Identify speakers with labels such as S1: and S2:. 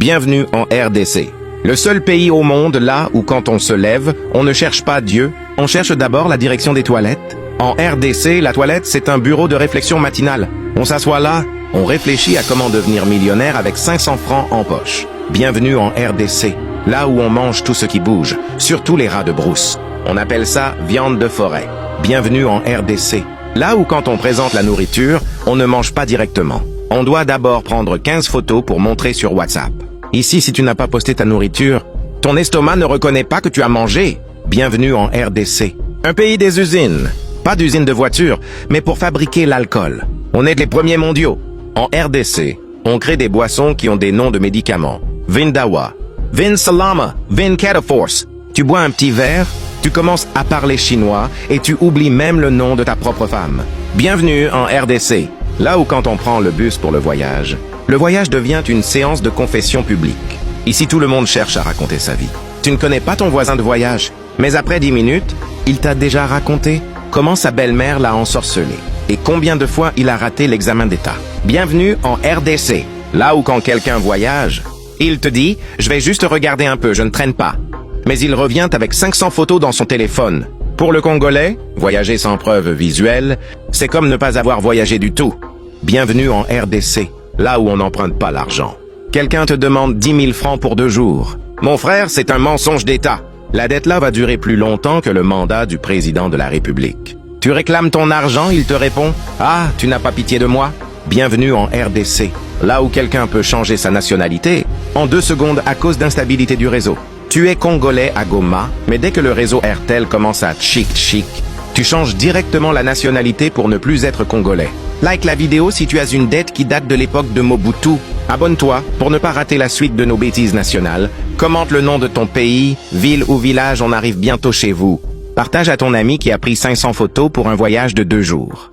S1: Bienvenue en RDC. Le seul pays au monde là où quand on se lève, on ne cherche pas Dieu, on cherche d'abord la direction des toilettes. En RDC, la toilette, c'est un bureau de réflexion matinale. On s'assoit là, on réfléchit à comment devenir millionnaire avec 500 francs en poche. Bienvenue en RDC, là où on mange tout ce qui bouge, surtout les rats de brousse. On appelle ça viande de forêt. Bienvenue en RDC, là où quand on présente la nourriture, on ne mange pas directement. On doit d'abord prendre 15 photos pour montrer sur WhatsApp. Ici, si tu n'as pas posté ta nourriture, ton estomac ne reconnaît pas que tu as mangé. Bienvenue en RDC, un pays des usines. Pas d'usine de voitures, mais pour fabriquer l'alcool. On est les premiers mondiaux. En RDC, on crée des boissons qui ont des noms de médicaments. Vindawa, Vinsalama, Vincataforce. Tu bois un petit verre, tu commences à parler chinois et tu oublies même le nom de ta propre femme. Bienvenue en RDC, là où quand on prend le bus pour le voyage devient une séance de confession publique. Ici, tout le monde cherche à raconter sa vie. Tu ne connais pas ton voisin de voyage, mais après 10 minutes, il t'a déjà raconté comment sa belle-mère l'a ensorcelé et combien de fois il a raté l'examen d'État. Bienvenue en RDC, là où quand quelqu'un voyage, il te dit « Je vais juste regarder un peu, je ne traîne pas ». Mais il revient avec 500 photos dans son téléphone. Pour le Congolais, voyager sans preuve visuelle, c'est comme ne pas avoir voyagé du tout. Bienvenue en RDC, là où on n'emprunte pas l'argent. Quelqu'un te demande 10 000 francs pour 2 jours. Mon frère, c'est un mensonge d'État. La dette là va durer plus longtemps que le mandat du président de la République. Tu réclames ton argent, il te répond « Ah, tu n'as pas pitié de moi ?» Bienvenue en RDC, là où quelqu'un peut changer sa nationalité en 2 secondes à cause d'instabilité du réseau. Tu es Congolais à Goma, mais dès que le réseau Airtel commence à tchic, tu changes directement la nationalité pour ne plus être Congolais. Like la vidéo si tu as une dette qui date de l'époque de Mobutu. Abonne-toi pour ne pas rater la suite de nos bêtises nationales. Commente le nom de ton pays, ville ou village, on arrive bientôt chez vous. Partage à ton ami qui a pris 500 photos pour un voyage de 2 jours.